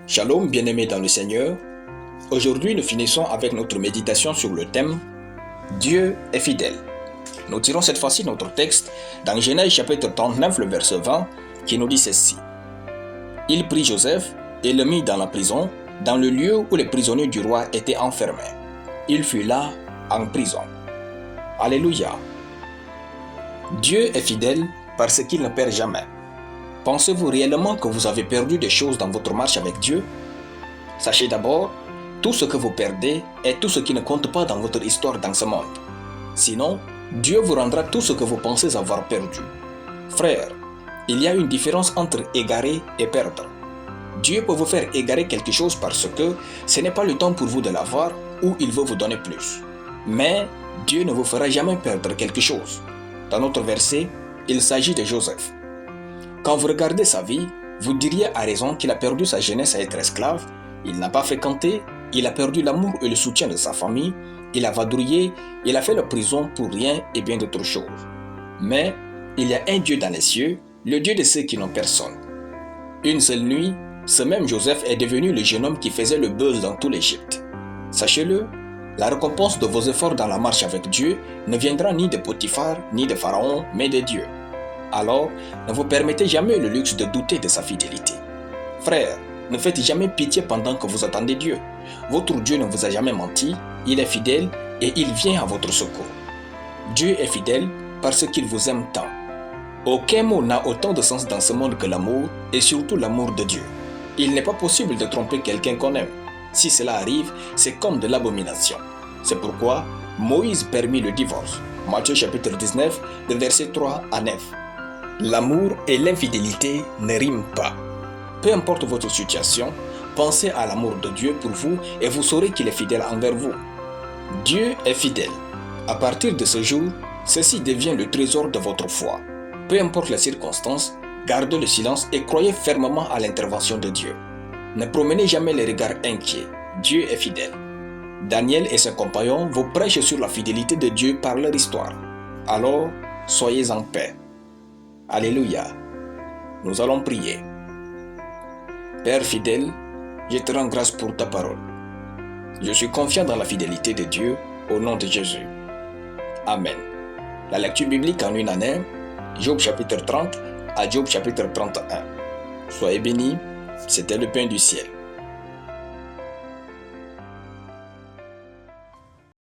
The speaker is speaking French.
Shalom, bien-aimés dans le Seigneur. Aujourd'hui, nous finissons avec notre méditation sur le thème « Dieu est fidèle ». Nous tirons cette fois-ci notre texte dans Genèse chapitre 39, le verset 20, qui nous dit ceci. « Il prit Joseph et le mit dans la prison, dans le lieu où les prisonniers du roi étaient enfermés. Il fut là en prison. » Alléluia. Dieu est fidèle parce qu'il ne perd jamais. Pensez-vous réellement que vous avez perdu des choses dans votre marche avec Dieu? Sachez d'abord, tout ce que vous perdez est tout ce qui ne compte pas dans votre histoire dans ce monde. Sinon, Dieu vous rendra tout ce que vous pensez avoir perdu. Frères, il y a une différence entre égarer et perdre. Dieu peut vous faire égarer quelque chose parce que ce n'est pas le temps pour vous de l'avoir ou il veut vous donner plus. Mais Dieu ne vous fera jamais perdre quelque chose. Dans notre verset, il s'agit de Joseph. Quand vous regardez sa vie, vous diriez à raison qu'il a perdu sa jeunesse à être esclave, il n'a pas fréquenté, il a perdu l'amour et le soutien de sa famille, il a vadrouillé, il a fait la prison pour rien et bien d'autres choses. Mais il y a un Dieu dans les cieux, le Dieu de ceux qui n'ont personne. Une seule nuit, ce même Joseph est devenu le jeune homme qui faisait le buzz dans tout l'Égypte. Sachez-le, la récompense de vos efforts dans la marche avec Dieu ne viendra ni de Potiphar, ni de Pharaon, mais de Dieu. Alors, ne vous permettez jamais le luxe de douter de sa fidélité. Frères, ne faites jamais pitié pendant que vous attendez Dieu. Votre Dieu ne vous a jamais menti, il est fidèle et il vient à votre secours. Dieu est fidèle parce qu'il vous aime tant. Aucun mot n'a autant de sens dans ce monde que l'amour et surtout l'amour de Dieu. Il n'est pas possible de tromper quelqu'un qu'on aime. Si cela arrive, c'est comme de l'abomination. C'est pourquoi Moïse permit le divorce. Matthieu chapitre 19, de versets 3 à 9. L'amour et l'infidélité ne riment pas. Peu importe votre situation, pensez à l'amour de Dieu pour vous et vous saurez qu'il est fidèle envers vous. Dieu est fidèle. À partir de ce jour, ceci devient le trésor de votre foi. Peu importe les circonstances, gardez le silence et croyez fermement à l'intervention de Dieu. Ne promenez jamais les regards inquiets. Dieu est fidèle. Daniel et ses compagnons vous prêchent sur la fidélité de Dieu par leur histoire. Alors, soyez en paix. Alléluia. Nous allons prier. Père fidèle, je te rends grâce pour ta parole. Je suis confiant dans la fidélité de Dieu au nom de Jésus. Amen. La lecture biblique en une année, Job chapitre 30 à Job chapitre 31. Soyez bénis, c'était le pain du ciel.